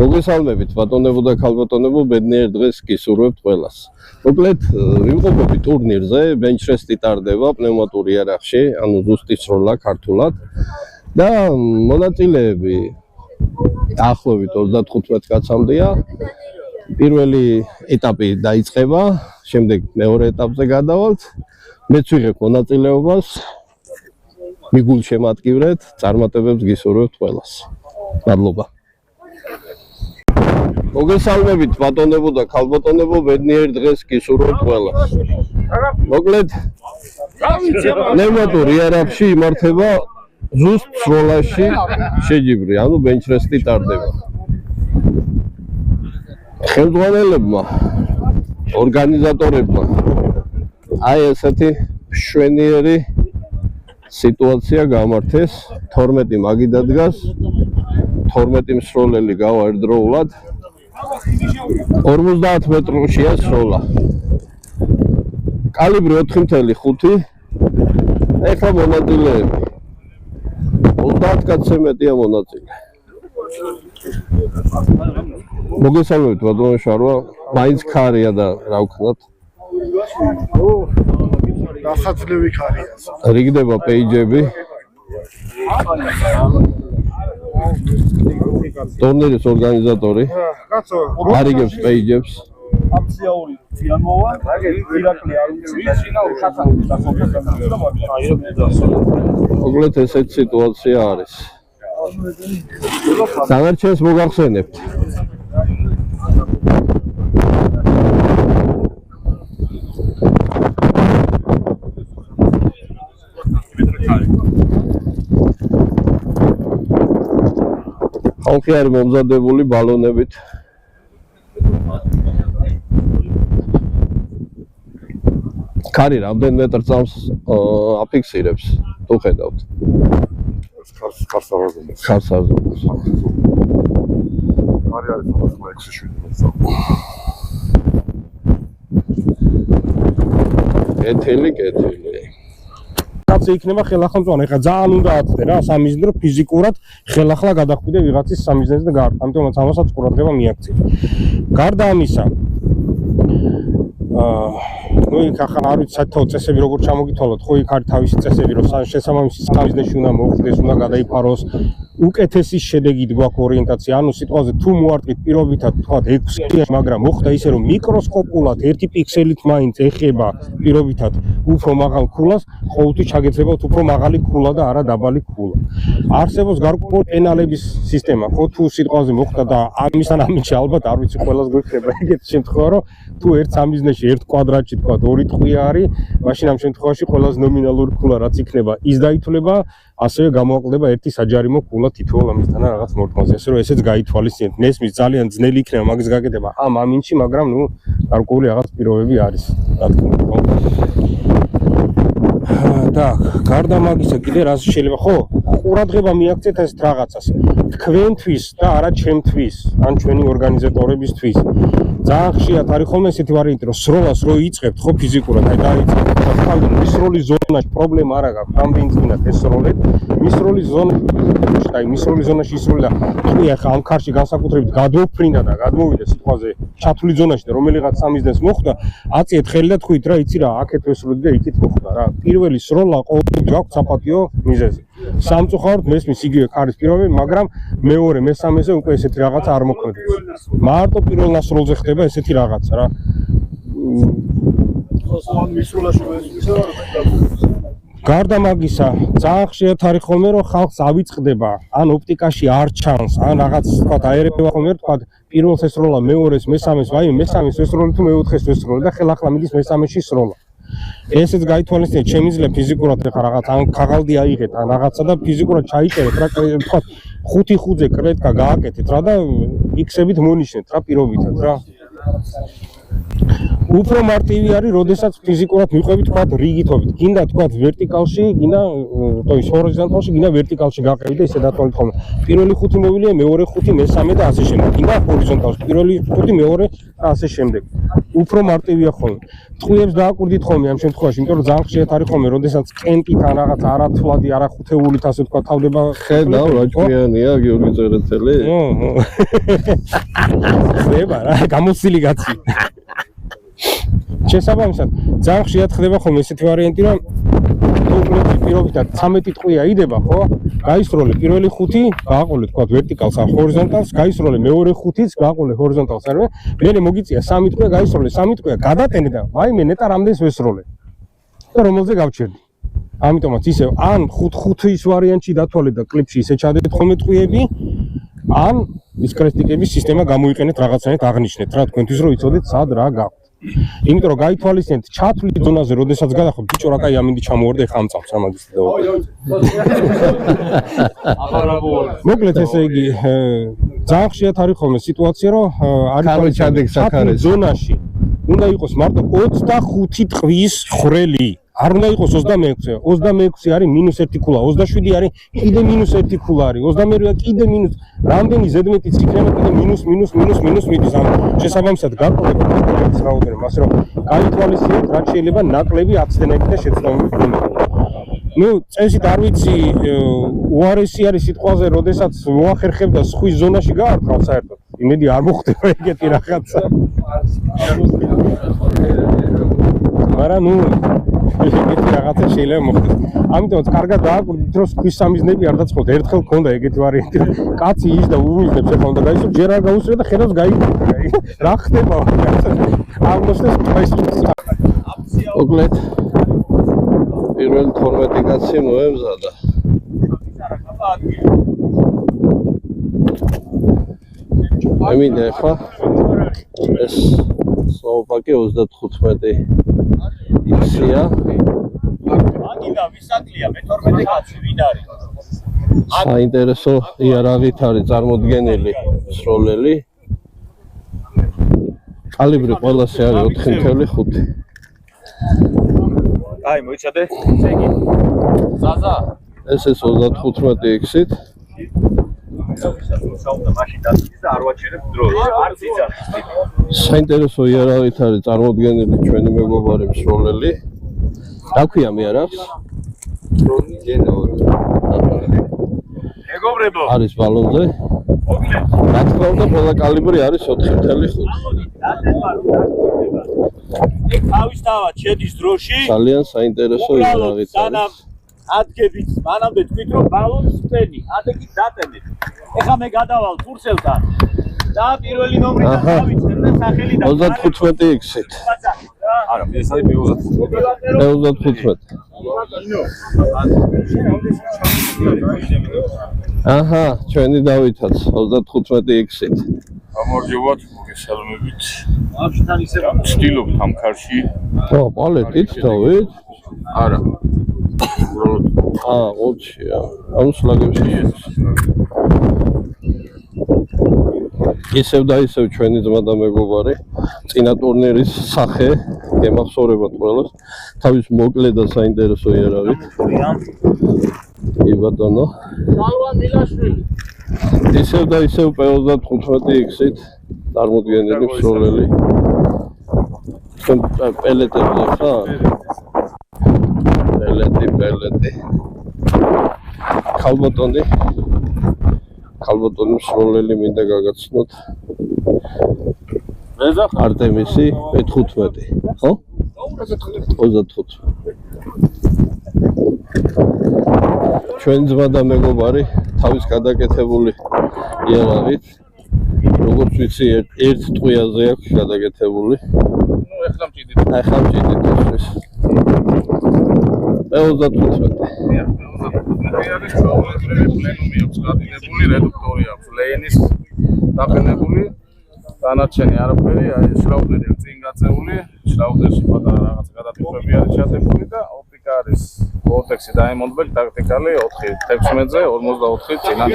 მოგესალმებით ბატონებო და ქალბატონებო, ბედნიერ დღეს გისურვებთ ყველას. მოკლედ ვიმყოფები ტურნირზე, ბენჩრესტი ტარდება პნევმატურ იარაღში, ანუ ზუსტი სროლა ქართულად და მონაწილეები დაახლოებით 35 კაცამდეა. პირველი ეტაპი დაიწყება, შემდეგ მეორე ეტაპზე გადავალთ. მეც ვიღებ მონაწილეობას, მიგულშემატკივრეთ, წარმატებებს გისურვებთ ყველას. მადლობა. მოგესალმებით ბატონებო და ქალბატონებო, ბედნიერ დღეს გისურვებთ ყველას. მოკლედ პნევმატურ იარაღში იმართება ზუსტ სროლაში შეჯიბრი, ანუ ბენჩრესტი ტარდება. ხელმძღვანელებმა, ორგანიზატორებმა აი ესეთი მშვენიერი სიტუაცია გამართეს. 12 მაგი დადგას, 12 მსროლელი გავა ერთდროულად. 50 მეტრშია სროლა. კალიბრი 4.5. ეხლა მონაწილეები 30 კაცზე მეტია მონაწილე. მოგესალმებით ბატონო შარვა, მაინც ქარია და რა ვქნათ? დასაცლევი ქარია. რიგდება პეიჯები. ტურნირის ორგანიზატორი არიგებს პეიჯებს. აფიციალური ფიანოვა, ირაკლი არ უწევს, ხათანის დასოფლების და მოკლედ ესეთი სიტუაცია არის. დანარჩენს მოგახსენებთ. ხალხი არის მომზადებული ბალონებით. ქარი რამდენ მეტრ წამს აფიქსირებს, თუ ხედავთ? ქარს არაზომს. ქარს არაზომს. ქარი არის 6-7 მეტრი. კეთილი. კაცი იქნება ხელახანწვანე, ეხლა ძალიან უნდა აწდე რა, სამიზნე რომ ფიზიკურად ხელახლა გადახვიდე ვიღაცის სამიზნეზე და გარდა. ამიტომაც ამასაც ყურადღება მიაქცია. გარდა ამისა, ну იქ ახლა არ ვიცი საერთოდ წესები როგორ ჩამოგითვალოთ, ხო იქ არის თავისი წესები, რომ შესაბამისი სამიზნეში უნდა მოხდეს, უნდა გადაიფაროს. უკეთესი შედეგი გვაქვს ორიენტაცია, ანუ სიტყვაზე თუ მოარტყით პირობითად თქვა 6, მაგრამ მოხდა ისე რომ მიკროსკოპულად 1 პიქსელით მაინც ეხება პირობითად უფრო მაღალ ქულას, ყოველთვის ჩაგეცებათ უფრო მაღალი ქულა და არა დაბალი ქულა. არსებობს გარკვეული პენალების სისტემა, ხო თუ სიტყვაზე მოხდა და ამისთან ამიჩი ალბათ არ ვიცი ყველას გვექნება ეგეთი შემთხვევა, რომ თუ ერთ სამიზნეში ერთ კვადრატში თქვა 2 ტყვია არის, მაშინ ამ შემთხვევაში ყველას ნომინალური ქულა რაც იქნება, ის დაითვლება, ასევე გამოაკლდება ერთი საჯარიმო ქულა თითოეულ ამისთან რაღაც მორთმაზე, ესე რომ ესეც გაითვალისწინეთ. ნესმის ძალიან ძნელი იქნება მაგის გაკეთება ამ ამინში, მაგრამ ნუ გარკვეული რაღაც პირობები არის, რა თქმა უნდა. და გარდა მაგისა კიდე რას შეიძლება, ხო, ყურადღება მიაქცეთ ეს რაღაცას. თქვენთვის და არა ჩემთვის, ან ჩვენი ორგანიზატორებისთვის. ძალიან ხშირად არის ხოლმე ესეთი ვარიანტი, რომ სროლას რო იწყებთ, ხო, ფიზიკურად, აი დაიწყებთ. თავი მისროლის ზონაში პრობლემა არ აქვს, რამდენი წინათ ესროლეთ. მისროლის ზონაში ისროლი და თქვი ახლა ამ ქარში განსაკუთრებით გადმოფრინა და გადმოვიდა სიტყვაზე ჩათვლი ზონაში და რომელიღაც სამიზნეს მოხდა, აწიეთ ხელი და თქვით რა, იცი რა, აქეთ ვესროლი და იქით მოხდა რა. პირველი სროლა ყოველთვის გაქვს საპატიო მიზეზი. სამწუხაროდ მესმის იგივე ქარის პირობები, მაგრამ მეორე, მესამეზე უკვე ესეთი რაღაცა არ მოქმედებს. მარტო პირველ ნასროლზე ხდება ესეთი რაღაცა რა. გარდა მაგისა, ძალიან ხშირად არის ხოლმე რომ ხალხს ავიწყდება, ან ოპტიკაში არ ჩანს, ან რაღაც თქვა აერება ხოლმე თქვა პირველ სროლა, მეორეს, მესამეს, ვაიმე მესამეს სროლა თუ მეოთხეს სროლა და ხელახლა მიდის მესამეში სროლა. ესეც გაითვალისწინეთ, შემიძლია ფიზიკურად ახლა რაღაც ან ქაღალდი აიღეთ, ან რაღაცა და ფიზიკურად ჩაიწერეთ რა, თქვა 5 ხუთზე კრეტკა გააკეთეთ რა და იქსებით მონიშნეთ რა პირობითად რა. უფრო მარტივი არის, როდესაც ფიზიკურად მიყვებით თქვა რიგითობით. გინდა თქვა ვერტიკალში, გინდა ჰორიზონტალში, გინდა ვერტიკალში გაყევით და ისე დათვალეთ ხოლმე. პირველი 5 მოვილია, მეორე 5, მესამე და ასე შემდეგ. გინდა ჰორიზონტალში, პირველი 5, მეორე და ასე შემდეგ. უფრო მარტივია ხოლმე. ტყვიებს დააკვირდით ხოლმე ამ შემთხვევაში, იმიტომ რომ ძალიან ხშირად არის ხოლმე, როდესაც კენტით ან რაღაც არათვლადი, არახუთეულით ასე თქვა თავდება ხედავ რა ჭკვიანია გიორგი წერეთელი. ხდება რა, გამოცილი კაცი. შესაბამისად, ძალიან ხშირად ხდება ხოლმე ესეთი ვარიანტი, რომ კონკრეტული პირობითად 13 ტყვია იდება, ხო? გაისროლე პირველი 5, გააყოლე თქვა ვერტიკალს ან ჰორიზონტალს, გაისროლე მეორე 5-იც, გააყოლე ჰორიზონტალს არა, მერე მოგიწია 3 ტყვია, გაისროლე 3 ტყვია, გადატენე და ვაიმე ნეტა რამდენს ვესროლე. და რომელზე გავჩერდი. ამიტომაც ისევ ან 5-5-ის ვარიანტში დათვალე და კლიპში ისე ჩადეთ ხოლმე ტყვიები, ან დისკრეტიკების სისტემა გამოიყენეთ რაღაცნაირად აღნიშნეთ, რა თქვენთვის რომ იცოდეთ სად რა გაქვთ. იმიტომ რომ გაითვალისწინეთ ჩათვლით ზონაზე, როდესაც გადახობთ, ბიჭო რა კაი ამინდი ჩამოვარდა ხა ამწავს რა მაგის და მოკლედ ესე იგი ძალიან ხშირად არის ხოლმე სიტუაცია, რომ არის ჩათვლის ზონაში უნდა იყოს მარტო 25 ტყვის ხვრელი. არ უნდა იყოს 26, 26 არის -1 ქულა, 27 არის კიდე -1 ქულა არის, 22-ია კიდე მინუს, რამდენი ზედმეტიც იქნება კიდე მინუს მიდის. ამ შესაბამისად გაყოლებ ეს რაოდენობა, ასე რომ გაითვალისწინეთ, რაც შეიძლება ნაკლები აცდენები და შეცდომები გქონდეს. ნუ წესით არ ვიცი, უარესი არის სიტყვაზე, როდესაც მოახერხებ და სხვის ზონაში გაარტყავ საერთოდ. იმედი არ მოხდება ეგეთი რაღაცა. მაგრამ ნუ ეგეთი რაღაცა შეიძლება მოხდეს. ამიტომაც კარგად დააკვირდით, რომ სხვის სამიზნეები არ დაწყოთ. ერთხელ ქონდა ეგეთი ვარიანტი, კაცი ის და უმიზნებს ეხლა უნდა გაისო, ჯერ არ გაუსწრე და ხედავს გაიგებდა. რა ხდება? აღმოჩნდეს ეს მოკლედ პირველი 12 კაცი მოემზადა. ამინდა ეხლა ეს სლოვაკი 35 იცია. აგიდა ვისაკლია მე-12 კაცი ვინ არის? საინტერესო იარაღით არის წარმოდგენილი სროლელი. კალიბრი ყველასი არის 4.5. აი მოიცადე? ზეგი. ზაზა. ეს 35x-ით. საუნა მაშინ დაწვის და არ ვაჩერებ დროს. არც იცავს. საინტერესო იარაღით არის წარმოდგენილი ჩვენი მეგობარი სროლელი. რა ქვია მე არახს? დრონი გენორი. მეგობრებო. არის ბალონზე. რა თქმა უნდა, ყველა კალიბრი არის 4.5. ეგ თავისთავად შედის დროში. ძალიან საინტერესო იარაღით არის. ადგებით, მანამდე თქვით რომ ბალონს წენი, ადეგით დატენეთ. ეხლა მე გადავალ კურსელთან. და პირველი ნომრი და დავიწყებ და სახელი და 35x-ით. არა, ეს არის მე-35. 35. აჰა, ჩვენი დავითაც 35x-ით. გამარჯობათ, მოგესალმებით. ბავშვთან ისე ვცდილობთ ამ ქარში. ხო, პალეტით დავით. არა. უბრალოდ ოცია. ამ სლაგებში ისევ და ისევ ჩვენი ძმა და მეგობარი წინა ტურნირის სახე გემახსოვრებათ ყველას თავის მოკლე და საინტერესო იარაღით. კი ბატონო. სალვან დილაშვილი. ისევ და ისევ P35X-ით წარმოდგენილი სროლელი. პელეტებზე ხა? პელეტი. ქალბატონი სროლელი მინდა გაგაცნოთ. არტემისი P15, ხო? 35. ჩვენ ძმა და მეგობარი თავის გადაკეთებული იარაღით, როგორც ვიცი, ერთ ტყვიაზე აქვს გადაკეთებული. ნუ ეხლა მჭიდით. ეხლა მჭიდით ეს. P35. არის პლენუმი აქვს გადინებული, რედუქტორი აქვს, ლეინის დაყენებული, დანარჩენი არაფერი, აი შრაუდერი წინ გაწეული, შრაუდერში პატარა რაღაც გადატვირთვები არის ჩადებული და ოპტიკა არის Vortex Diamondback ტაქტიკალი 4-16-ზე 44 წინან.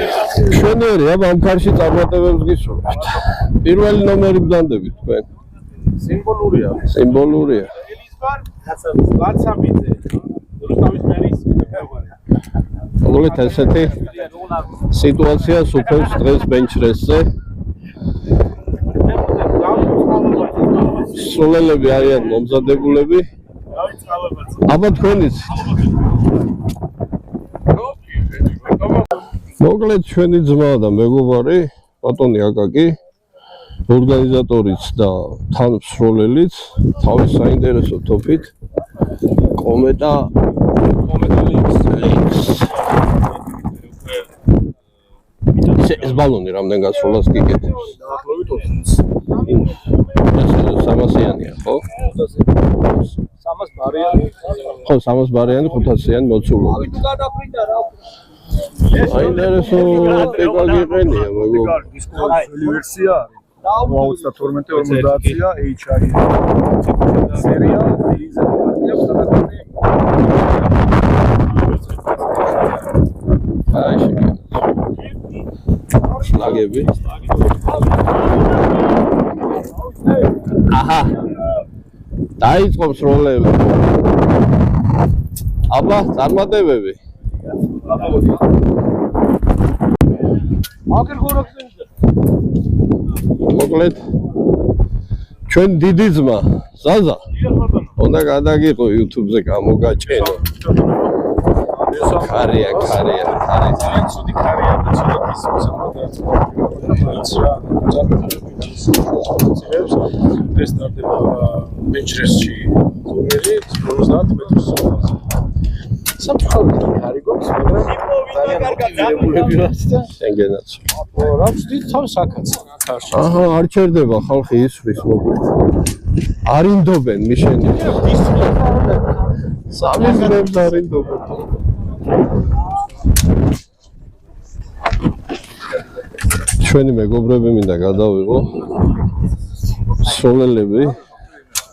ჩვენერი ამ ქარში წარმატებებს გისურვებთ. პირველი ნომერი ბდანდებით თქვენ. სიმბოლურია. სიმბოლურია. ვაცამიძე. რუსთავის მერის მოკლედ ესეთი სიტუაცია სუფევს დღეს ბენჩ-პრესზე. სროლელები არიან მომზადებულები. აბა თქვენიც. მოკლედ ჩვენი ძმა და მეგობარი ბატონი აკაკი ორგანიზატორიც და თანმსროლელიც თავის საინტერესო თოფით კომეტა ეს ბალონი რამდენ გასროლას გიკეთებს? ეს 300-იანია, ხო? 300 ბარიანი. ხო, 300 ბარიანი 500-იანი მოცულობით. საინტერესო ტექა გიყენია, მეგობრებო. ძველი ვერსია არის 32-50-ია HI სერია აი შეგეთ. ლაგები. აჰა. დაიწყო სროლები. აბა, წარმატებები. მოკლედ ჩვენ დიდი ძმა ზაზა უნდა გადაგიყო YouTube-ზე გამოგაჭენო. ხარია. ძალიან ცუდი ქარია და ცოტა ის სტარტდება ბენჩრესში ტურნირი 50 მეტრს. საფრთხე ქარი გვაქვს, მაგრამ ძალიან კარგად შენგენაც. რა ვცდი თავს აქაც ქარში. აჰა, არ ჩერდება ხალხი ისვრის მოკლედ. არინდობენ მიშენებს. სამი ძმებს არინდობენ. ჩვენი მეგობრები მინდა გადავიღო სროლელები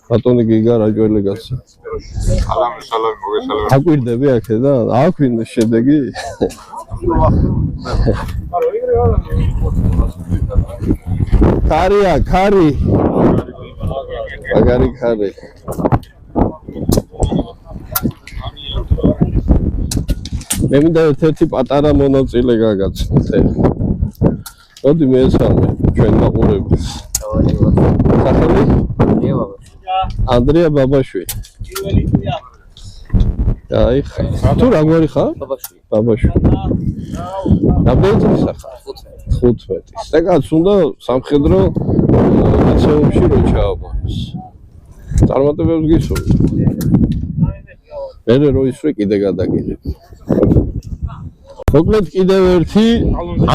ბატონი გიგა რაჭველი კაცი. სალამი მოგესალმებით. აკვირდები აქედან? აკვირდა შედეგი? ქარია, ქარი. მაგარი ქარი. მე მინდა ერთ-ერთი პატარა მონაწილე გაგაცნოთ. მოდი მეესალმე ჩვენ მაყურებელს. სახელი? ანდრია ბაბაშვილი. აი ხა. თუ რაგვარი ხარ? ბაბაშვილი. რამდენი წელს ხარ? 15. და კაც უნდა სამხედრო ლიცეუმში რო ჩააბაროს. წარმატებებს გისურვებ. მე რო ისვრი კიდე გადაგიღებ. მოკლედ კიდევ ერთი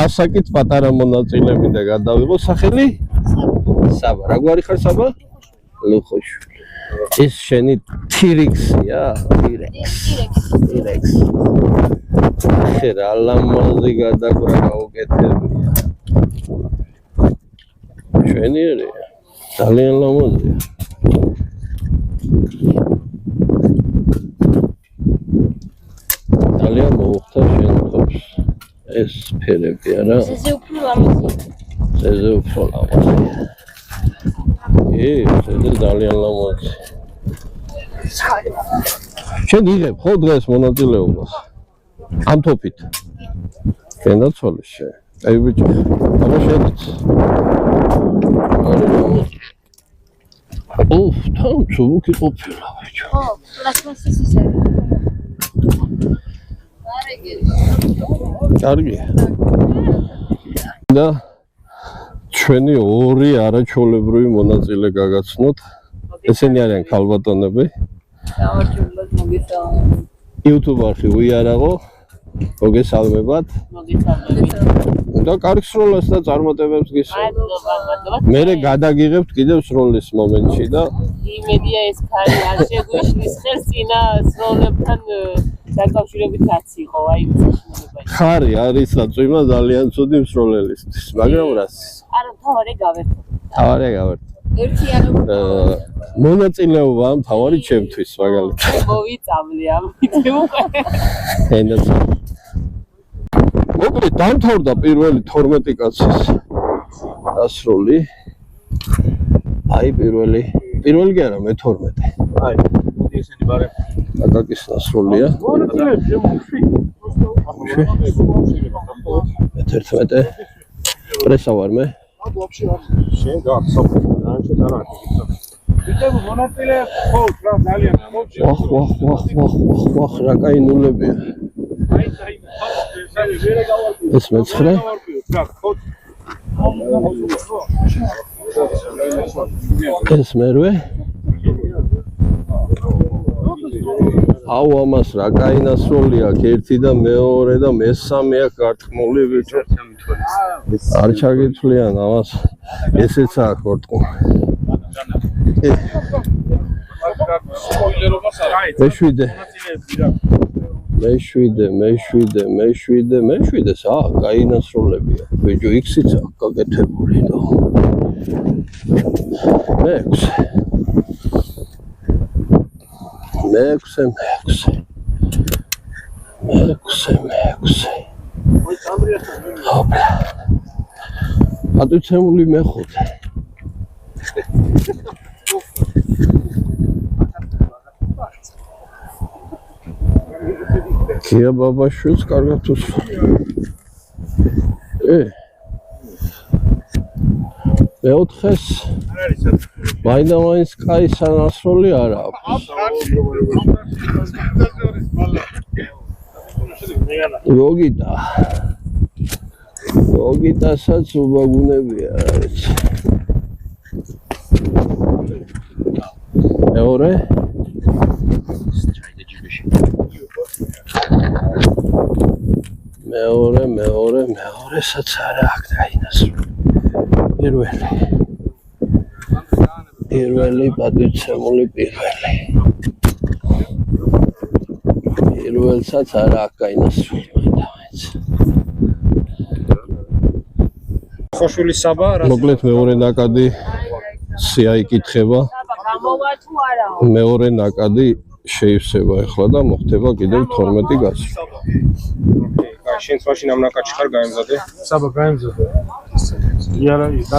ასაკით პატარა მონაწილე მინდა გადავიღო. სახელი? საბა. რაგვარი ხარ საბა? ლუხოშვილი. ეს შენი T-Rex-ია? T-Rex. ხერა ლამაზი გადაგვრა გაუკეთებია. ჩვენიერია. ძალიან ლამაზია. ძალიან მოუხდა შენ ხობს ეს ფერები არა? ზეზე უფრო ლამაზია. ზეზე უფრო ლამაზია. ზეზე ძალიან ლამაზია. შენ იღებ ხო დღეს მონაწილეობას? ამ თოფით. გენდაცვალე შენ. აი ბიჭო, აბა შენიც. ოჰ, თან ჩუბუკი ყოფილა ბიჭო. ხო, პლასმასის ისე. კარგია. და ჩვენი ორი არაჩვეულებრივი მონაწილე გაგაცნოთ. ესენი არიან ქალბატონები. გამარჯობა, მოგესალმებით. YouTube არხი უიარაღო. მოგესალმებათ. მოგესალმებით. და კარგ სროლას და წარმატებებს გისურვებთ. მადლობა. მე გადაგიღებთ კიდევ სროლის მომენტში და იმედია ეს ქარი არ შეგვიშლის ხელს წინა სროლებთან დაკავშირებით რაც იყო, აი საშუალებაა. ხარი არის საწვიმა ძალიან ცუდი მსროლელისთვის, მაგრამ რას? არა, თავარი გავერთო. თავარი გავერთო. ერთიანობა. მონაწილეობა თავარი ჩემთვის მაგალითად. მოვიწამლე ამით უკვე. ენდაც. მოკლედ დამთავრდა პირველი 12 კაცის დასროლი. აი პირველი კი არა, მე-12. აი, მოდი ესენი ბარემ. აკაკის დასროლია. მე-11. პრესა ვარ მე. შენ გააქვს საფრთხე, რა შეიძლება. ვიდეო მონაწილე ხო რა ძალიან ვახ რა კაი ნულებია ეს მეცხრე ეს მერვე აუ ამას რა კაი ნასროლი აქვს ერთი და მეორე და მესამე აქვს გარტყმული ბიჭო არ ჩაგითვლიან ამას ესეც აქვს გარტყმული მეშვიდე სა კაი ნასროლებია ბიჭო იქციც აქვს გაკეთებული და მეექვსე ჰოპლა ატუცემული მეხუთე კია ბაბაშვილს კარგად მეოთხეს მაინდა-მაინც კაი სანასროლი არ აქვს გოგიტასაც უბაგუნებია რა ვიცი მეორე მეორესაც არა აქვს დაინასრული პირველი პატივცემული პირველსაც არა აქვს გაინასრული მაინდა-მაინც ხოშვილი საბა მოკლედ მეორე ნაკადი სია იკითხება მეორე ნაკადი შეივსება ახლა და მოხდება კიდევ 12 გასვლა შენც მაშინ ამ ნაკადში ხარ გაემზადე საბა გაემზადე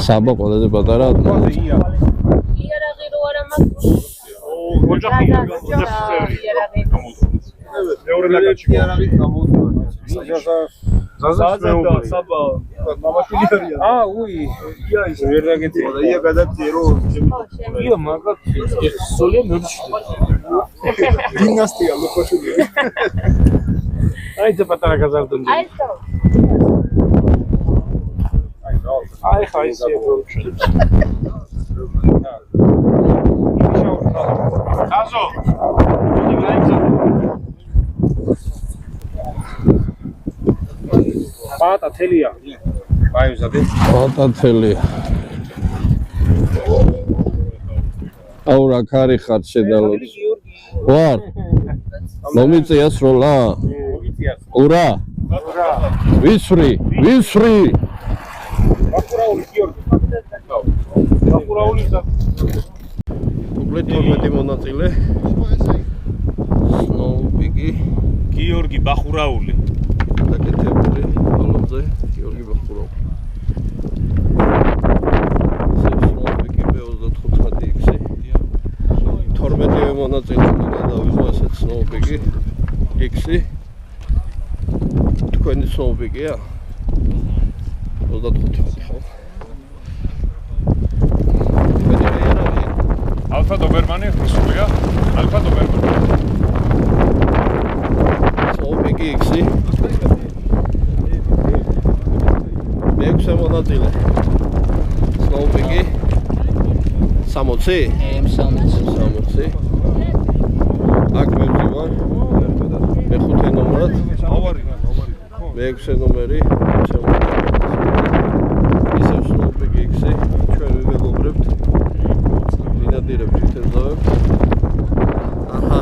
საბა ყველაზე პატარა იარაღი რო არა მაქვს ოჯახი მეორე ნაკადში იარაღი გამოუწევს ზაზა საბა მამაშვილი არიან უი ია ის ვერ დაგეწია და ია გადაწიე რომ ია მაგათ სოლია მერჩი დინასტია ლოხოშვილი აი ეს პატარა გაზარდონი აი ხაი ხაზო პატა თელია გაემზადე პატა თელია აუ რა ქარი ხარ შედალოთ ვარ მომიწია სროლა ურა ვისვრი ბახურაული გიორგი ბახურაული და უბრალოდ 12 მონაწილე სნოუპიკი გიორგი ბახურაული დაკეთებული ბოლომზე გიორგი ბახურაული სნოუპიკი B35X 12 მონაწილე გადავიღო ასეთ სნოუპიკი X-ი თქვენი სნოუპიკია 35 ხო ალფა დობერმანი რუსულია ალფა დობერმანი სნოუპიკი X-ი მეექვსე მონაწილე სნოუპიკი 60 აქ მევზივარ მეხუთე ნომრად მეექვსე ნომერი ისევ სნოუპიკი X-ი ჩვენ ვიმეგობრებთ მინადირებთ თვითეზავებთ აჰა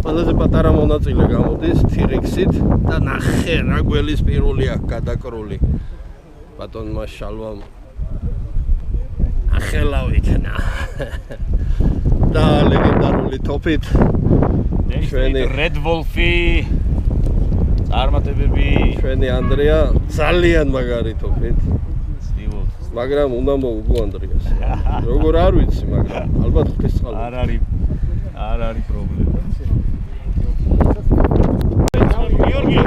ყველაზე პატარა მონაწილე გამოდის TRX-ით და ნახე რა გველის პირველი აქვს გადაკრული ბატონმა შალვამ ახლა ვიქნა და ლეგენდარული ტოპით ჩვენი Red Wolf-ი წარმატებები ჩვენი ანდრია ძალიან მაგარი ტოპით მაგრამ უნდა მოვუგო ანდრიას როგორ არ ვიცი მაგრამ ალბათ ღვთისწყალო არ არის პრობლემა გიორგი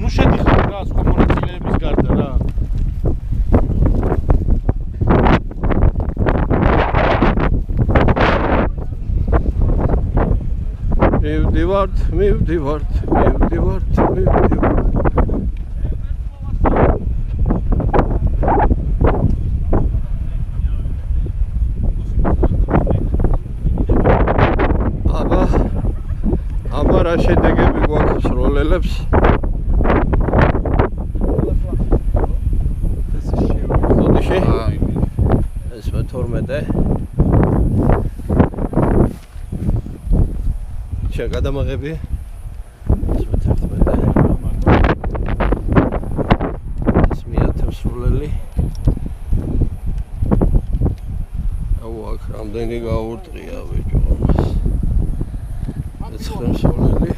ნუ შედიხარ რა სხვა მონაწილე მივდივართ. აბა რა შედეგები გვაქვს სროლელებს? დოდიში? ეს მე-12. შენ გადამაღები? ეს მე-11. ეს მე-10 სროლელი. აუ აქ რამდენი გაურტყია ბიჭო ამას. ეს 9 სროლელი.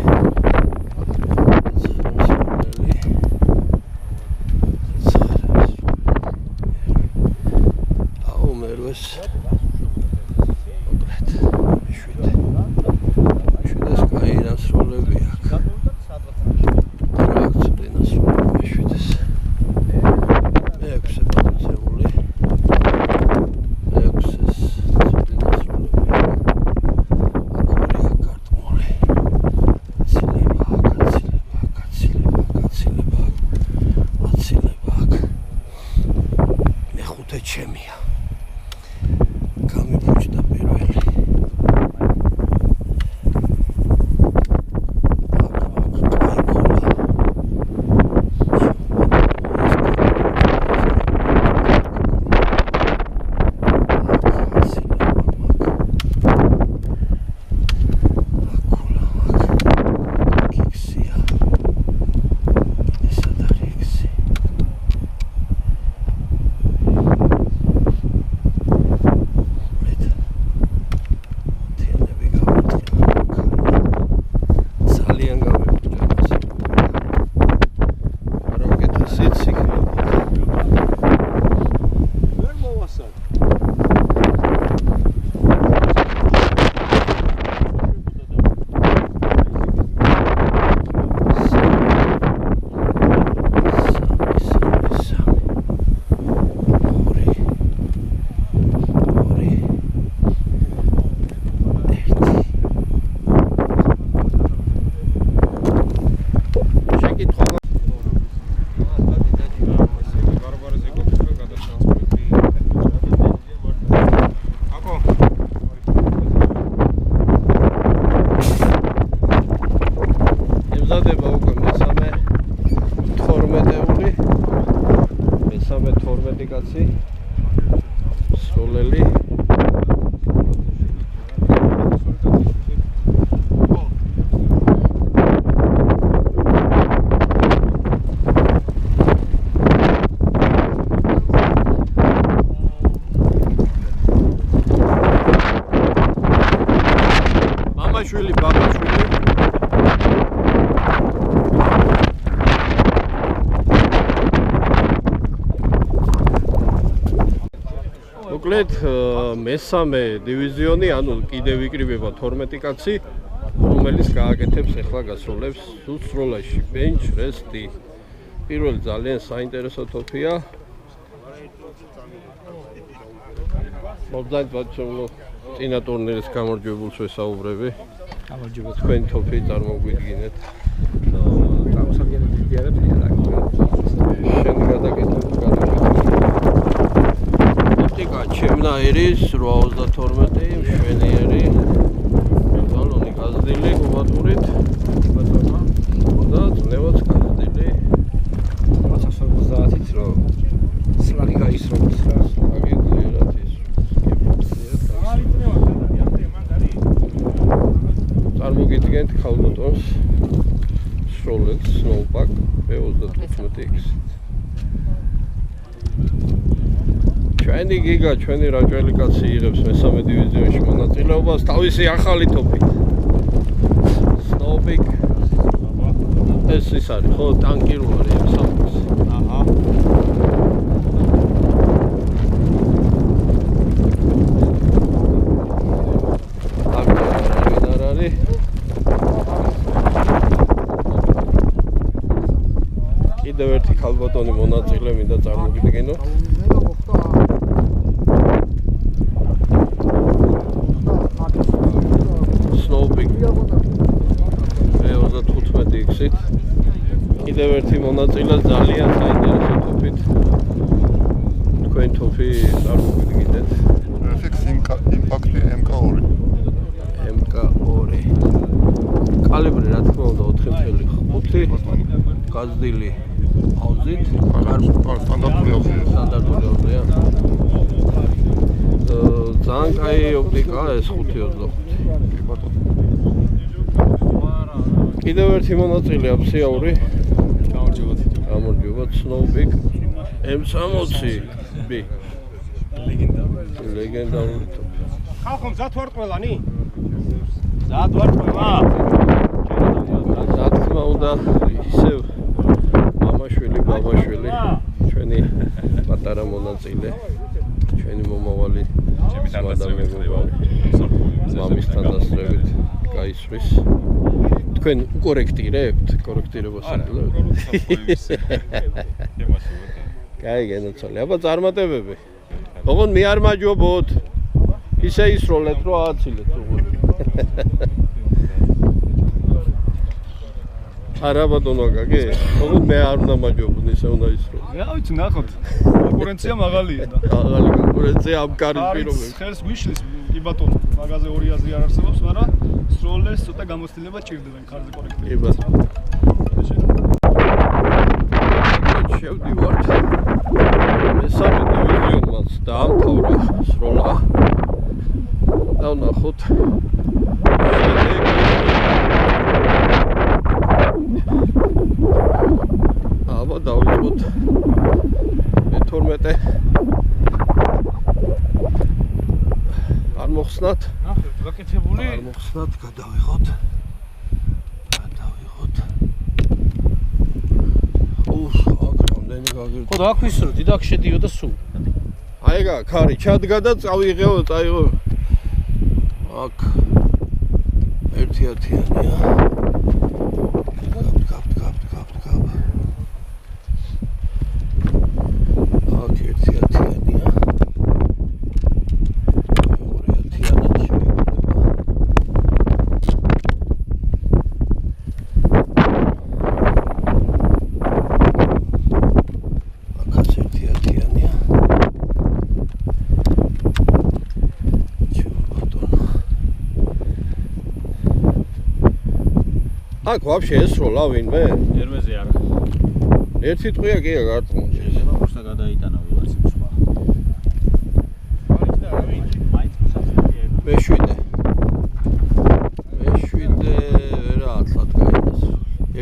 მოკლედ მესამე დივიზიონი, ანუ კიდევ იკრიბება 12 კაცი, რომელიც გააკეთებს ახლა გასროლებს სროლაში. ბენჩ რესტი. პირველი ძალიან საინტერესო თოფია. მოგდანთ ბაჭო წინა ტურნირის გამარჯვებულს ვესაუბრები. გამარჯობა თქვენ თოფი წარმოგვიდგინეთ. წარმოსადგენელი დიარებს შენ გადაკეთებ ჩემნაირის 8-12 მშვენიერი ბალონი გაზრდილი გუმატურით და წნევაც გაზრდილი 350-ით რო სლაგი გაისროლა სლაგი ძირათ ის წარმოგიდგენთ ქალბატონს სროლელს სნოუპაკ B35X ჩვენი გიგა, ჩვენი რაჭველი კაცი იღებს მესამე დივიზიონში მონაწილეობას თავისი ახალი თოფით. Snowpeak. ეს ის არის, ხო, ტანკირული არის სამს. აჰა. არის. კიდევ ერთი ქალბატონი მონაწილე მინდა წარმოგიდგინოთ. კიდევ ერთი მონაწილე ძალიან საინტერესო თოფით. თქვენ თოფი წარმოგიდგინეთ. FX იმპაქტი MK2. MK2. კალიბრი რა თქმა უნდა 4.5 გაზრდილი აუზით. სტანდარტული აუზია. სტანდარტული აუზია. ძალიან კაი ოპტიკაა ეს 5.25. კი ბატონო. კიდევ ერთი მონაწილე აფსიაური. გამარჯობა Snowpeak M60B. ლეგენდარული თოფი. ხალხო მზად ვარ ყველანი? ზად ვარ ყველა. რა თქმა უნდა ისევ მამაშვილი, ბაბაშვილი, ჩვენი პატარა მონაწილე, ჩვენი მომავალი მეგობარი, მამისთან დასწრებით გაისვრის. თქვენ უკორექტირებთ? კორექტირებას აკეთებთ? კაი, გენაცვალე. აბა წარმატებები. ოღონდ მე არ მაჯობოთ. ისე ისროლეთ, რომ ააცილეთ უღარ. არა ბატონო გაგე, ოღონდ მე არ უნდა მაჯობოთ, ისე უნდა ისრო. რა ვიცი, ნახოთ. კონკურენცია მაღალია და მაღალი კონკურენცია ამ კარის პირობებში. ხელს გვიშლის, კი ბატონო, მაგაზე ორი აზრი არ არსებობს, მაგრამ სროლეს ცოტა გამოცდილება ჭირდება ხარზე კორექტირება. კი ბატონო. შევდივართ. მესამე დივიზიონმაც დაამთავრა სროლა. და ვნახოთ. აბა დავიწყოთ მე-12. არ მოხსნათ? ნახეთ, გაკეთებული. არ მოხსნათ, გადავიღოთ. აქ რამდენი გაგირდა. ხო და აქ ვისრო, დიდაქ შედიოდა სულ. აი ეგა ქარი ჩადგა და წავიღეო, წაიღო. აქ ერთიანია. აქ ერთიანია. ორიათიანად შეიძლება. აქაც ერთიანია. აქ ვაფშე ესროლა ვინმე? ერმეზე არა. ერთი ტყვია კი არ გაწმუნდა. შეიძლება ხურსა გადაიტანა ვიღაც სხვა. არის და რა ვინ? მაინც მოსაწყვეტია. მეშვიდე რა ათლად გაიგეს.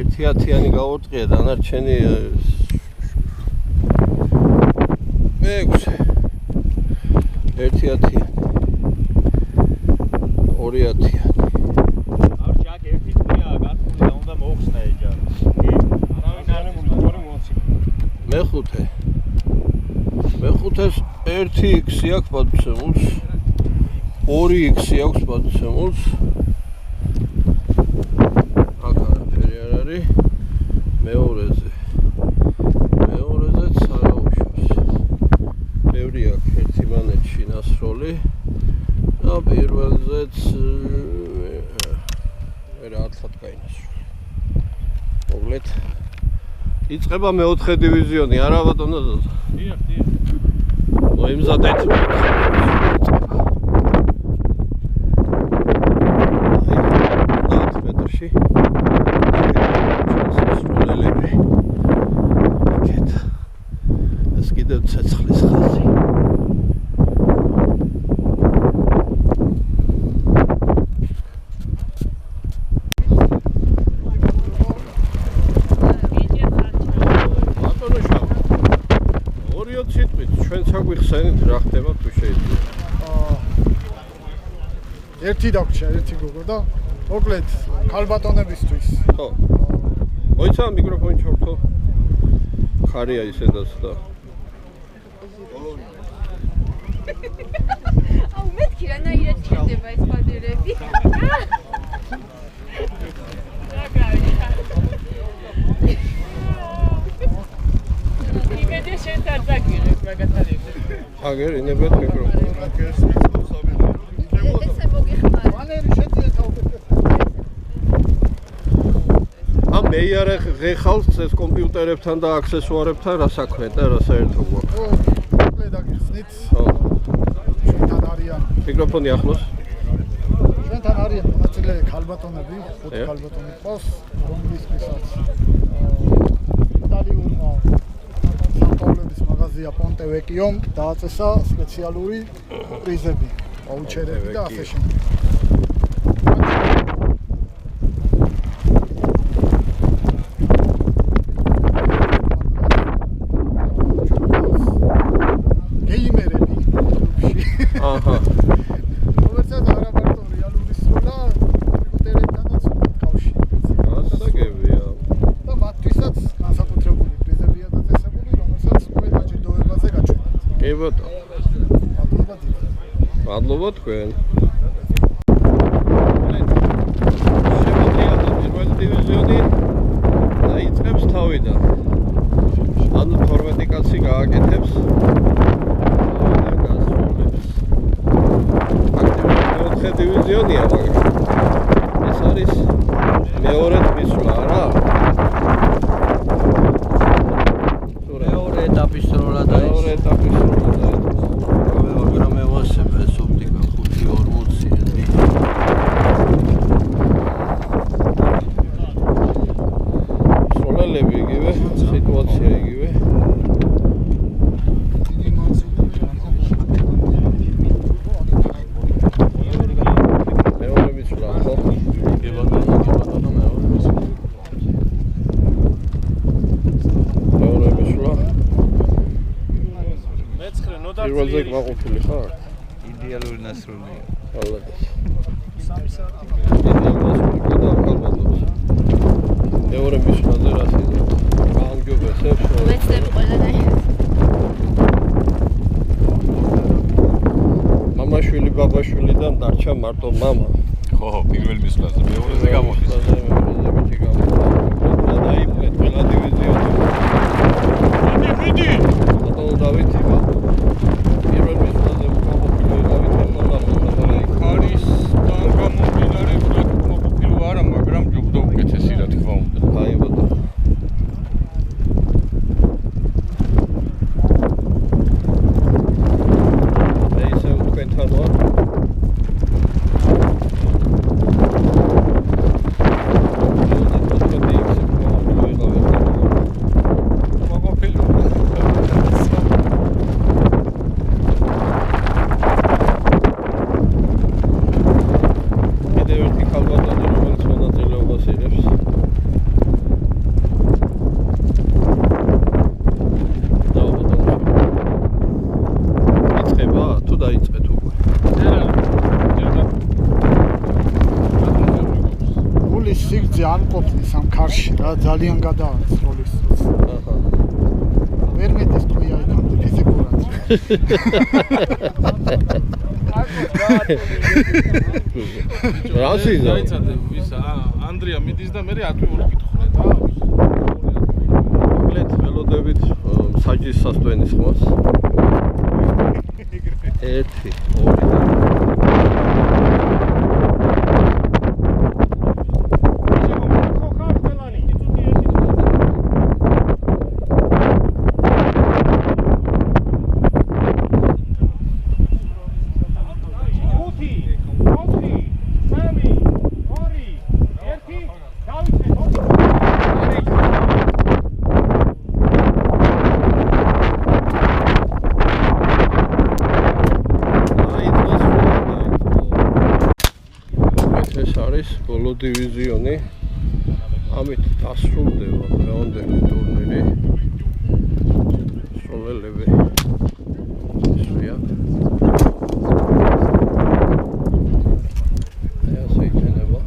ერთიანი გავურტყია დანარჩენი მეექვსე. ერთიანი. ორიათიანი. მეხუთეს 1x-ი აქვს პატუცემულს, 2x-ი აქვს პატუცემულს. აქ არაფერი არ არის. მეორეზეც არა უშავს. ბევრი აქვს ერთმანეთში ნასროლი და პირველზეც რა ათლად გაინასროლა. მოკლედ იწყება მე-4 დივიზიონი, არა ბატონო ზაზა? დიახ. მოიმზადეთ. მეტრში. სროლელები. აქეთ. ეს კიდევ ცეცხლის ხაზი. გვიხსენით რა ხდება თუ შეიძლება. ერთი დაგვრჩა, ერთი გოგო და მოკლედ ქალბატონებისთვის. ხო. მოიცა მიკროფონი ჩავთო. ხარია ისედაც და. აუ მეთქი რანაირად ჩერდება ეს ფადერები. აგერ ინებეთ მიკროფონი. ამ მეიარე ღეხავს ეს კომპიუტერებთან და აქსესუარებთან რა საქმე და რა საერთო გვაქვს? მოკლედ აგიხსნით. ჩვენთან არიან. მიკროფონი ახლოს. ჩვენთან არიან მონაწილე ქალბატონები, 5 ქალბატონი ყავს, რომლისთვისაც იტალიურმა სამწაულების მაღაზია პონტე ვეკიომ დააწესა სპეციალური პრიზები, ვაუჩერები და ასე შემდეგ. გეიმერები კლუბში. აჰა. რომელსაც არა მარტო რეალური სროლა, კომპიუტერებთანაც კავშირი. გასაგებია. და მათთვისაც განსაკუთრებული პრიზებია დაწესებული, რომელსაც ყველა ჯილდოებაზე გაჩვენებთ. კი ბატონო. მადლობა დიდი. მადლობა თქვენ. შემიძლია პირველი დივიზიონი დაიწყებს თავიდან. ანუ 12 კაცი გააკეთებს და გასრულებს. აქტიური 4 დივიზიონია, მაგრამ ეს არის მეორე მისვლა რა? მეორე ეტაპის სროლა დაიწყო. მეორე ეტაპის სროლა დაიწყო. მაგრამ მევასებ ეს ოპტიკა 540-იანი. სროლელები იგივე, სიტუაცია იგივე. მეორე მისვლა ხო? კი ბატონო, მეორე მისვლა. მეორე მისვლა. მეცხრე ნოდარ პირველზე გვაყოფილი ხარ? იდეალური ნასროლია. ალბათ. 3 საათი. იდეალური და ალბათ. მეორე მისვლაზე რა შეიძლება? გაანგობესებს? მეცნები ყველა დაიხსნა. მამაშვილი ბაბაშვილიდან დარჩა მარტო მამა. ხო, პირველ მისვლაზე, მეორეზე გამოდის. მეორეზე მიჩი გამოდის. და დაიწყეთ ყველა დივიზიონი. მიდი. ბატონო დავითი პირველ მისვლაზე მოყოფილი დავით მამამა არის თან გამომდინარე მოყოფილი არა, მაგრამ ჯობდა უკეთესი რა თქმა უნდა. აი ბატონო. მე ისე თქვენთან ვარ. კიდევ ერთი ქალბატონი, რომელიც მონაწილეობას იღებს. იწყება თუ დაიწყეთ უკვე? გულის სიგრძე არ ყოფნის ამ ქარში რა, ძალიან გადააქვს როლის. აჰა. ვერ მეტის თქვია იქამდე ფიზიკურად. რა სიზა? დაიცადე ისა ანდრია მიდის და მე ათვი ორი კითხულე და მოკლედ ველოდებით საჯის სასტვენის ხმას. 1 2 და ბოლო დივიზიონი. ამით დასრულდება დღევანდელი ტურნირი. სროლელები ისვია. ასე იქნება.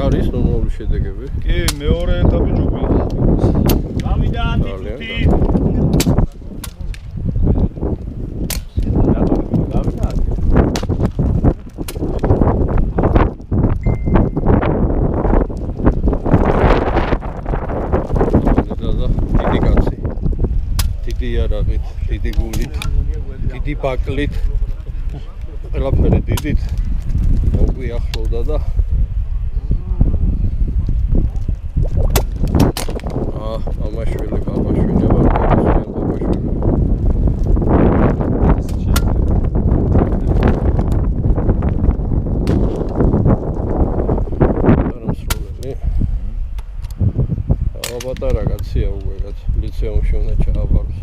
არის ნორმალური შედეგები? კი, მეორე ეტაპი ჯობია. გამიდა 10. დიდი იარაღით, დიდი გულით, დიდი ბაკლით, ყველაფერი დიდით მოგვიახლოვდა და მამაშვილი, ბაბაშვილი, პატარა კაცია უკვე რაც ლიცეუმში უნდა ჩააბაროს.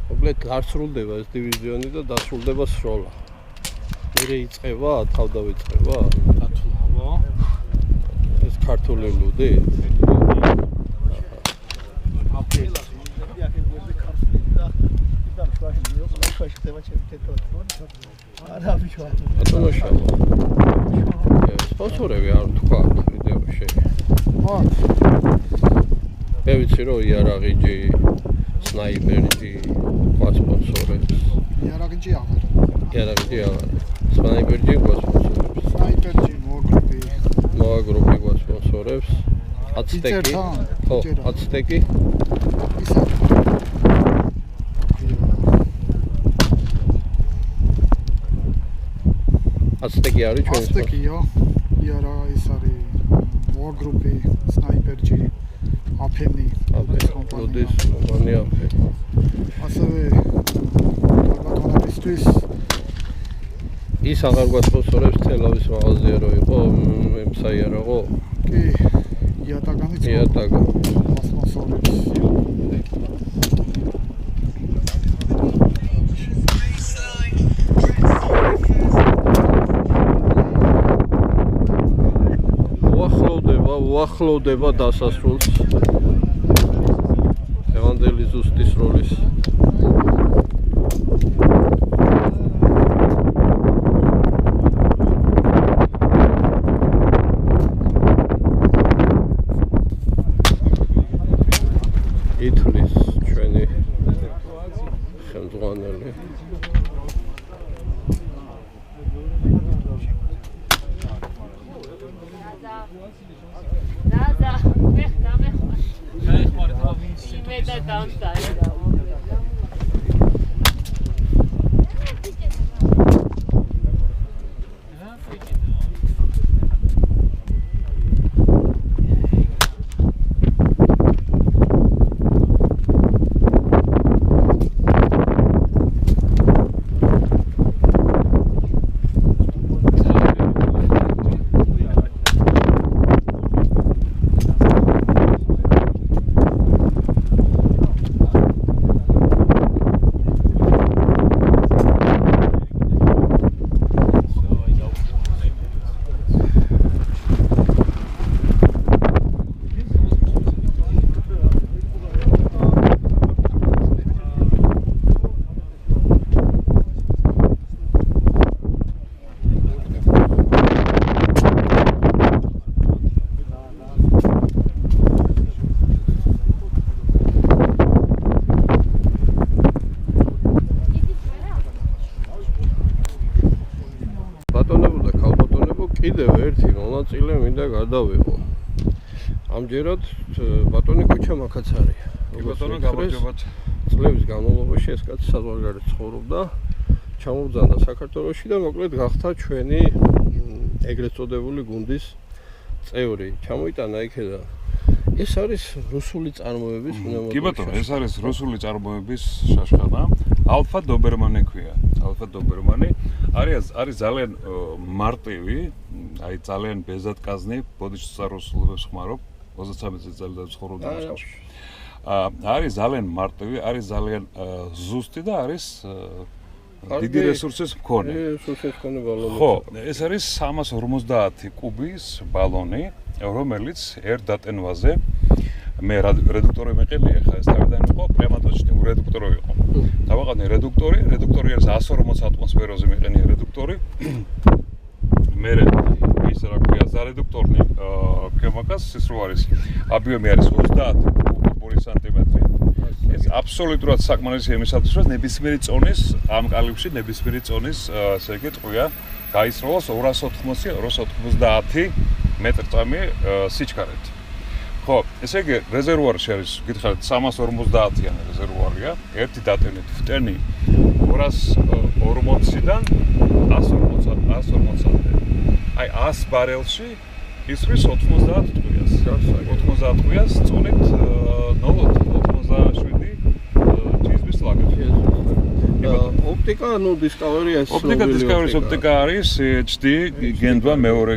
მოკლედ გასრულდება ეს დივიზიონი და დასრულდება სროლა. მერე იწყება, თავდავიწყება. ათლავო. ეს ქართული ლუდი. სპონსორები არ თქვათ ვიდეოში. მე ვიცი რომ იარაღიჯი, სნაიპერჯი, ყვა სპონსორებს. იარაღიჯი აღარ. სნაიპერჯი ყვა სპონსორებს. სნაიპერჯი მოაგრუპი. მოაგრუპი ყვა სპონსორებს. აცტეკი. ხო, აცტეკი. ისა აცტეკი არის ჩვენი აცტეკია. იარა ის არის მოაგრუპი, სნაიპერჯი, აფენი, ლუდის კომპანია. ასევე ბატონებისთვის ის აღარ გვასპონსორებს თელავის მაღაზია რო იყო საიარაღო. კი, იატაგანიც იატაგა სპონსორებს. უახლოვდება დასასრულს ევანდელი ზუსტის როლის ითვლის ჩვენი ხელმძღვანელი კიდევ ერთი მონაწილე მინდა გადავიღო. ამჯერად ბატონი ქუჩა მაქაც არის. კი ბატონო, გამარჯობათ. წლების განმავლობაში ეს კაცი საზღვარგარეთ ცხოვრობდა, ჩამოვზანდა საქართველოში და მოკლედ გახდა ჩვენი ეგრეთ წოდებული გუნდის წევრი. ჩამოიტანა იქედან. ეს არის რუსული წარმოების პნევმატური. კი ბატონო, ეს არის რუსული წარმოების შაშხანა. ალფა დობერმანი ქვია. ალფა დობერმანი არის ძალიან მარტივი, აი ძალიან ბეზადკაზნი, ბოდიჩსა რუსულებს ხმარობ, 33 წელიწად ცხოვრობდა მოსკოვში. არის ძალიან მარტივი, არის ძალიან ზუსტი და არის დიდი რესურსის მქონე. რესურსის მქონე ბალონი. ხო, ეს არის 350 კუბის ბალონი, რომელიც ერთ დატენვაზე მე რედუქტორი მეყელია ხა ეს თავიდან იყო პრემატოჩნი რედუქტორი იყო. დავაყენე რედუქტორი არის 140 ატმოსფეროზე მეყენია რედუქტორი. მე ის რა ქვია ზარედუქტორი ქემაკას ის რო არის აბიომი არის 30 კუბური სანტიმეტრი. ეს აბსოლუტურად საკმარისი იმისათვის რომ ნებისმიერი წონის ამ კალიბში ნებისმიერი წონის ესე იგი ტყვია გაისროლოს 290 მეტრწამი სიჩქარით. ხო, ესე იგი რეზერვუარი არის, გითხარით 350-იანი რეზერვუარია, ერთი დატენით ვტენი 240-დან 140-მდე. აი 100 ბარელში ისრის 90 ტყვიას. 90 ტყვიას წონით 0.87 ჯიზმის ლაგები. ოპტიკა, Discovery ეს Discovery-ის ოპტიკა არის HD გენდვა მეორე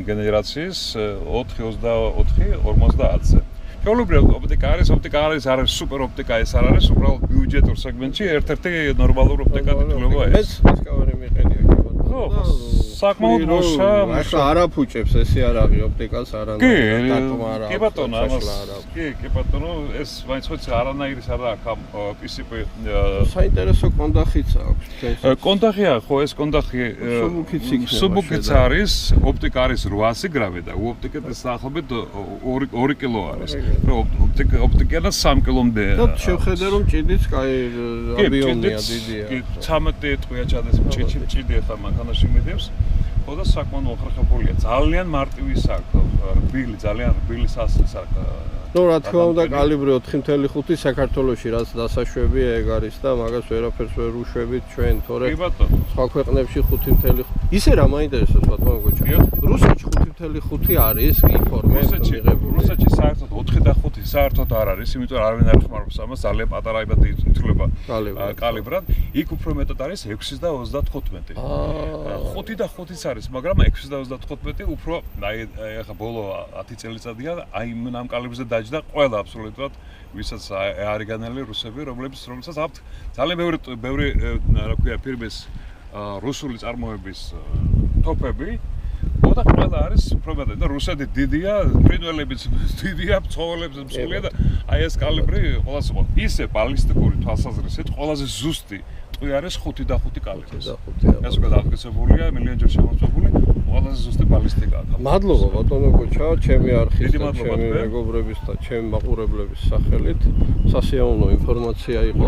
გენერაციის 424-50-ზე. ჩვეულებრივ ოპტიკა არის არის სუპერ ოპტიკა ეს არ არის უბრალოდ ბიუჯეტურ სეგმენტში ერთ-ერთი ნორმალური ოპტიკა თითქოს ეს. Discovery მიყენია კი ბატონო. ხო, საკმაოდ მოშა. ახლა არაფუჭებს ესე არ არის ოპტიკას არანაირ დატომა არა. კი ბატონო, ამას კი ბატონო, ეს მაინც ხოც არანაირი არ აქვს ამ PCP საინტერესო კონდახიც აქვს. კონდახია, ხო, ეს კონდახი სუბუქიც არის, ოპტიკა არის 800 გრამი და ოპტიკეთის დაახლოებით 2 კილო არის. ოპტიკა და 3 კილომდე. და შევხედე რომ ჭიდიც კაი აბიონია დიდია. კი, 13 ტყვია ჩადეს ჭიდი ახლა მანქანაში მიდევს. ხო და საკმაოდ მოხერხებულია. ძალიან მარტივი საქმე, რბილი, ძალიან რბილი სასის აქვს. ნუ რა თქმა უნდა კალიბრი 4.5 საქართველოში რაც დასაშვებია ეგ არის და მაგას ვერაფერს ვერ უშვებით ჩვენ, თორე სხვა ქვეყნებში 5.5 ისე რა მაინტერესებს ბატონო გოჩა. რუსეთში 5.5 არის ინფორმე მიღებული. რუსეთში საერთოდ 4 და 5 საერთოდ არ არის, იმიტომ რომ არავინ არ ხმარობს ამას, ძალიან პატარა იბადი ითვლება კალიბრად. იქ უფრო მეტად არის 6 და 35. 5 და 5-იც არის, მაგრამ 6 და 35 უფრო აი ახლა ბოლო 10 წელიწადია აი ამ კალიბრზე დაჯდა ყველა აბსოლუტურად ვისაც არიგანელი რუსები, რომლებსაც აქვთ ძალიან ბევრი რა ქვია ფირმის რუსული წარმოების ტოპები. და ყველა არის უფრო მეტად და რუსეთი დიდია, ფრინველებიც დიდია, ცხოველებიც მსხლია და აი ეს კალიბრი ყველაზე სხვა. ისე ბალისტიკური თვალსაზრისით ყველაზე ზუსტი ტყვი არის 5 და 5 კალიბრი. ეს უკვე დაგწესებულია, მილიონჯერ შემოწმებული, ყველაზე ზუსტი ბალისტიკაა. მადლობა ბატონო გოჩა, ჩემი არხის და ჩემი მეგობრების და ჩემი მაყურებლების სახელით. სასიამოვნო ინფორმაცია იყო.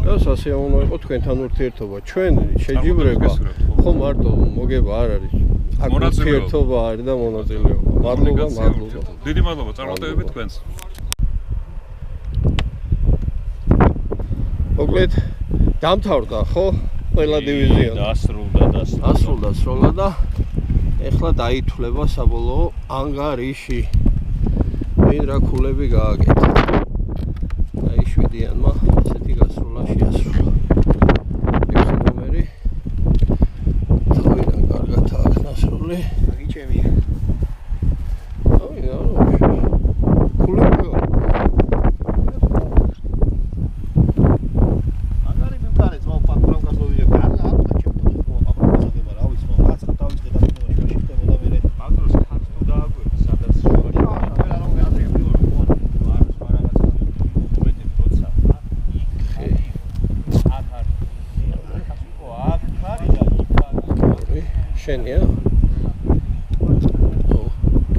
და სასიამოვნო იყო თქვენთან ურთიერთობა. ჩვენ შეჯიბრება ხო მარტო მოგება არ არის. ურთიერთობა არის და მონაწილეობა. მადლობა. დიდი მადლობა წარმატებებით თქვენს. მოკლედ დამთავრდა ხო? ყველა დივიზია დასრულდა და ეხლა დაითვლება საბოლოო ანგარიში. ვინ რა ქულები გააკეთა. აი 7-იანმა ასეთი გასროლა შეასრულა. 6 ნომერი. თავიდან კარგად აქვს ნასროლი. აგიჩემი. აი რა ქულები შენია?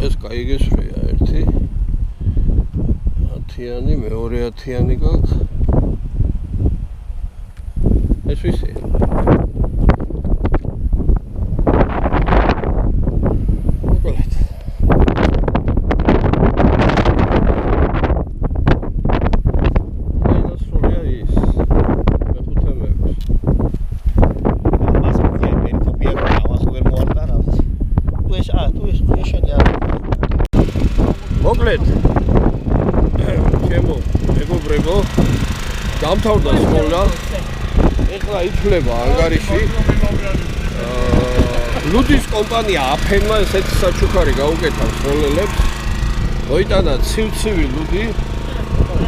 ეს გაიგესვრია ერთი 10-იანი, მეორე 10-იანი გაქვს. ეს ვისია? მოკლედ. ინასროლია ის. მეხუთე მექვს. მოკლედ ჩემო მეგობრებო დამთავრდა სკოლა ეხლა ითვლება ანგარიში ლუდის კომპანია აფენმა ესეთი საჩუქარი გაუკეთა სკოლელებს მოიტანა ცივ-ცივი ლუდი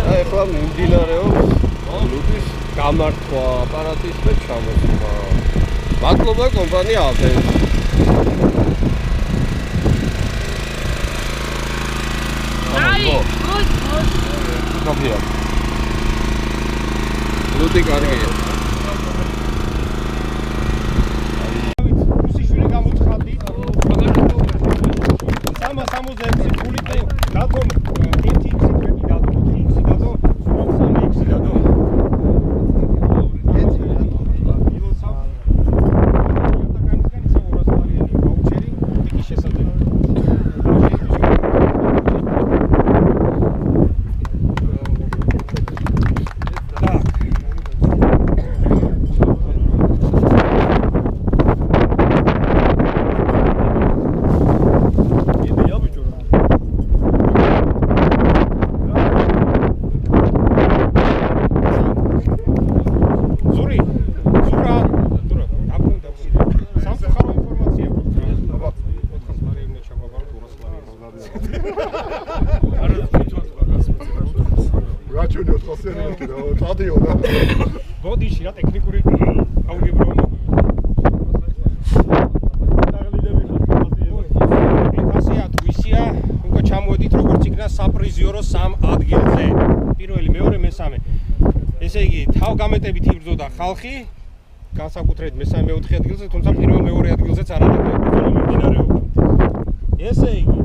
და ეხლა მიმდინარეობს ლუდის გამართვა აპარატის და ჩამოსვლა მადლობა კომპანია აფენს Come here. Ludi კარგია. რუსიშვილი გამოცხადდი. 360 ფულით დადო 1x კრედი დადო 4x დადო 3x დადო. რაჩუნი 400-იანი და სტადიო და ბოდიში რა ტექნიკური აუგებრობა უკვე ჩამოვედით როგორც იქნა საპრიზიორო 3 ადგილზე. პირველი, მეორე, მესამე. ესე იგი, თავგამეტებით იბრძოდა ხალხი, განსაკუთრებით მესამე, მეოთხე ადგილზე, თუმცა პირველ, მეორე ადგილზეც არ არის მიმდინარეობა. ესე იგი,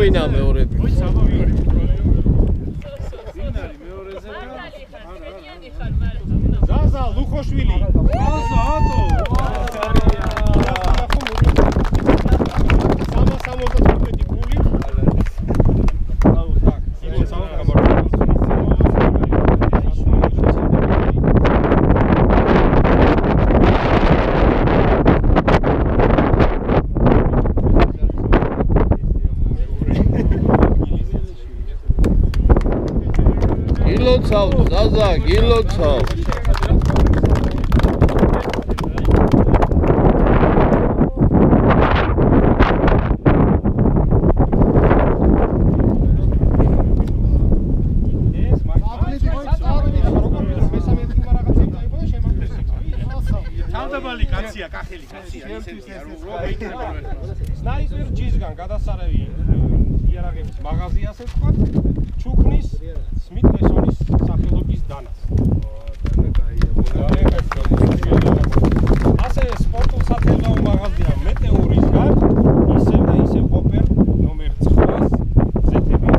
ვინა მეორე ზაზა ლუხოშვილი ზაზა ატო 365 გული გილოცავ ზაზა გილოცავ თავდაბალი კაცია, კახელი კაცია, ისეთი სნაიპერ ჯისგან გადასარევი იარაღების მაღაზიას ეთქვათ, ჩუქნის სმით ვესონის სახელობის დანას. ასე სპორტულ სათელაო მაღაზია მეტეორისგან ისევ და ისევ ოპერ ნომერ 9-ს ზეთები.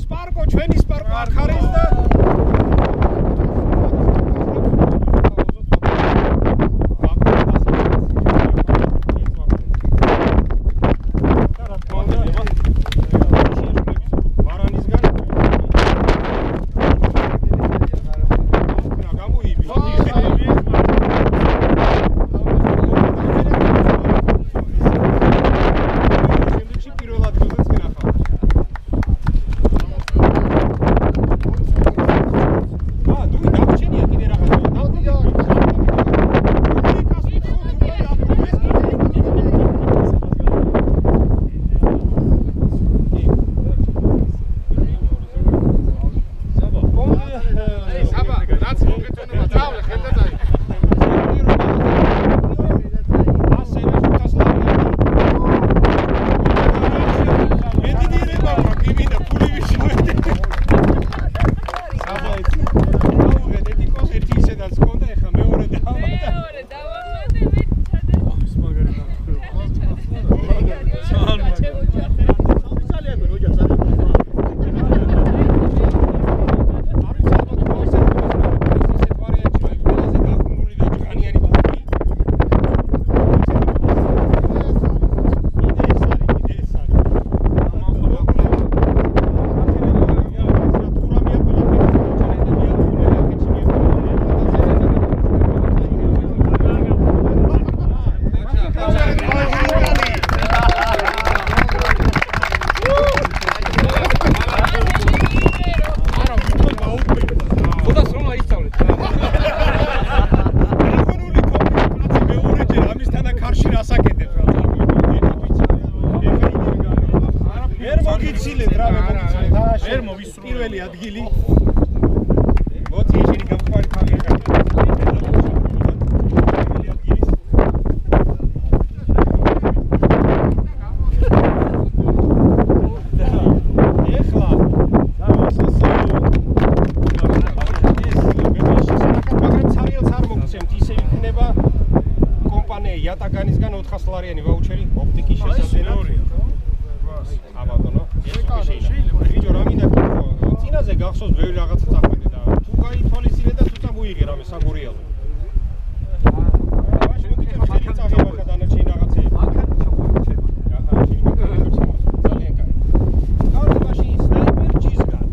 სპარკო ჩვენი სპარკო აქ არის და რასაკეთებს რა ვერ მოგიცილეთ რა ვერ მოგიცილეთ ვერ მოვისურვო პირველი ადგილი მოდი ისინი გამყარი თავი იატაგანისგან 400 ლარიანი ვაუჩერი ოპტიკის შესაძლებლად. აბატონო, შეიძლება. ვიდეო რამინდა წინაზე გახსოვს ბევრი რაღაცა წახვიდე და თუ გაითვალისწინე და თუ წამოიღე რამე საგურიალო. ვაში მოგიწევ ხელი წაღება და დანარჩენი რაღაცები. ძალიან კაი. კარგი მაშინ სნაიპერ ჯისგან.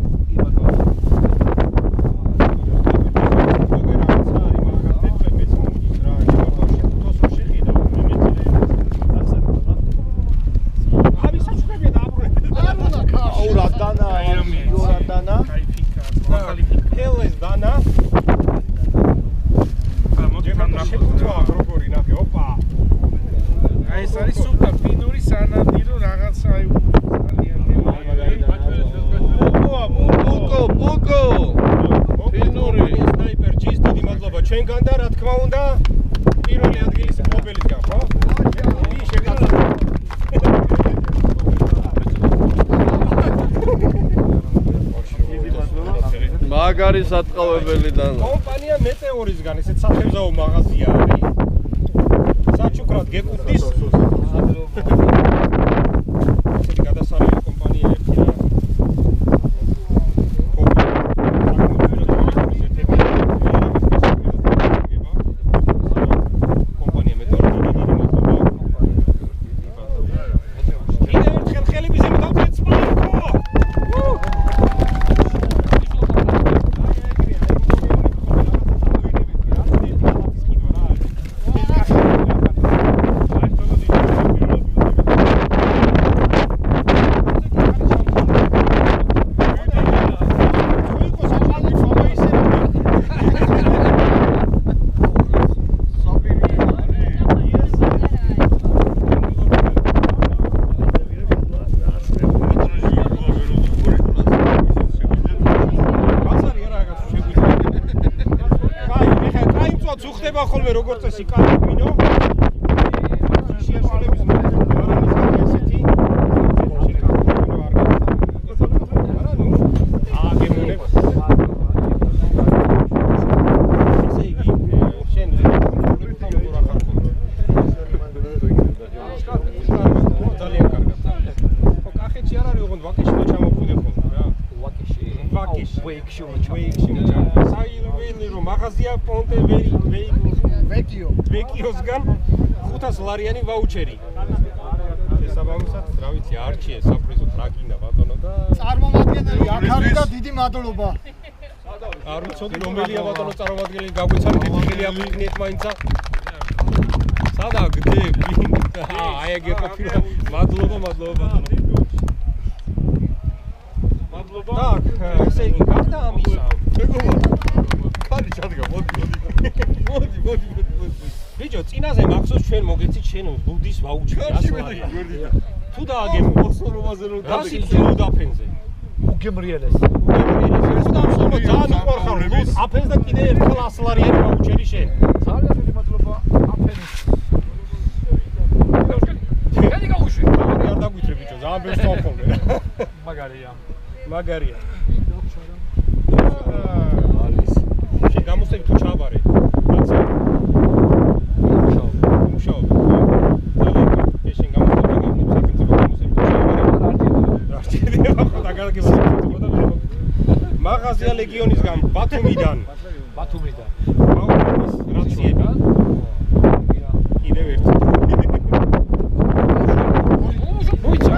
ჩვენგან და რა თქმა უნდა პირველი ადგილის მფლობელისგან ხო? მაგარი სატყავებელიდან კომპანია მეტეორისგან ესეც სათევზაო მაღაზია არის საჩუქრად გეკუთვნის ესეთი გადასარევი კომპანია ერთი რა ხდება ხოლმე როგორც წესი კარი მინო შეაშოლების მარანის ესეთი აგემონებს ესე იგი შენ ძალიან კარგად ხო კახეთში არ არის ოღონდ ვაკეში და ჩამოვხდე ხოლმე რა ვაკეში ვეიქში საილველი რომ მაღაზია პონტე ვეკიოსგან 500 ლარიანი ვაუჩერი. შესაბამისად, რა ვიცი, არჩიე საპრიზო ტრაგინა ბატონო და წარმომადგენელი აქ არის და დიდი მადლობა. არ ვიცოდი რომელია ბატონო წარმომადგენელი გაგვეცანი დიდხილი აღვიღნიეთ მაინცა. სადა გდე აი ეგ ყოფილა მადლობა ბატონო. მადლობა. так, ესე იგი, გარდა ამისა. მეგობრებო, ხალი ჩადგა, მოდი. ბიჭო, წინაზე მახსოვს ჩვენ მოგეცით შენ ლუდის ვაუჩერი 100 ლარი. თუ დააგემო მოსწრობაზე რომ გასიცი ლუდაფენზე. უგემრიელეს. თუ დამსწრობო ძალიან უყურხარ ლუდ აფენს და კიდე ერთხელ 100 ლარიანი ვაუჩერი შენ. ძალიან დიდი მადლობა აფენის. შენი გაუშვი. არ დაგვითრე ბიჭო, ძალიან ბევრს ვამხოლე. მაგარია. შენ გამოსწევი თუ ჩაბარე. მაღაზია ლეგიონისგან ბათუმიდან ბაუქის რაციები კიდევ ერთი მოიცა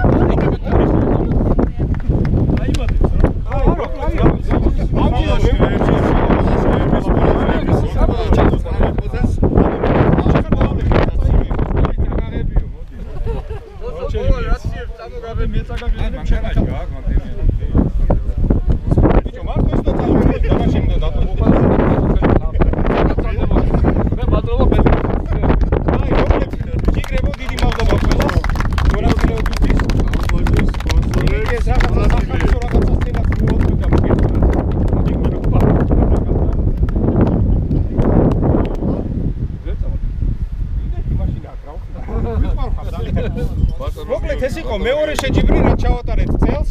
მოკლედ ეს იყო მეორე შეჯიბრი რაც ჩავატარეთ წელს.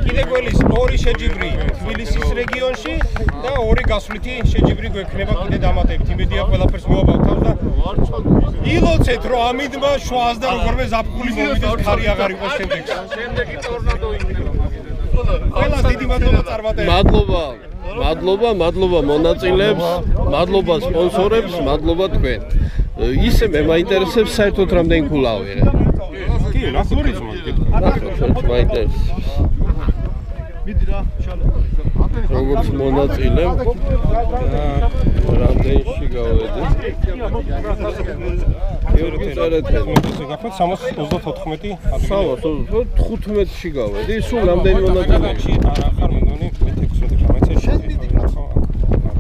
კიდე გველის ორი შეჯიბრი თბილისის რეგიონში და ორი გასვლითი შეჯიბრი გვექნება კიდე დამატებით. იმედია ყველაფერს მოვაბავთ და ილოცეთ რომ ამიდმა შვას და როგორმე ზაფხული მოვიდეს ხარი აღარ იყოს შემდეგს. შემდეგი ტორნადო იქნება. ყველა დიდი მადლობა წარმატებებს. მადლობა მონაწილეებს, მადლობა სპონსორებს, მადლობა თქვენ. ისე მე მაინტერესებს საერთოდ რამდენი ქულა ავიღე. კი, ნახურიც მოგეკითხა. მაინტერესებს. მიდი რა, შალე. როგორც მონაწილე რამდენში გავედი? გიორგი წერეთელი 335-ში გავედი. სულ რამდენი მონაწილე? ახლა მეგონი 16 გრამაციაში.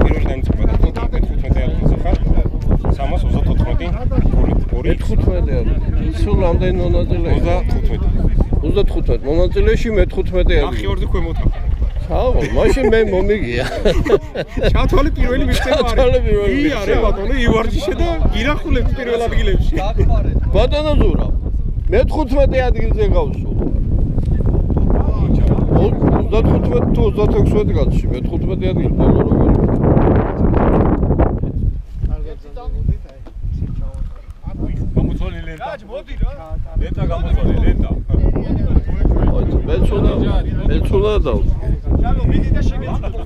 პირველი დაიწყება და 15-ზე ხარ. 334 სულ რამდენი მონაწილე? 35 მონაწილეში მე 15 არის. ახი ორდი ქვემოთ. ხაო, მაშინ მე მომიგია. ჩათვალე პირველი მიღწევა არის. ჩათვალე პირველი. არე ბატონო, ივარჯიშე და გირახულებს პირველ ადგილებში. ბატონო ზურა. მე 15 ადგილზე გავსულ. 35 თუ 36 კაცში, მე 15 ადგილი ბოლო როგორ იქნება? გამოწვეული ლენტა. მოდი რა. ლენტა გამოწვეული ლენტა. მეცულა და ჩალო მიდი და შეგეძლო.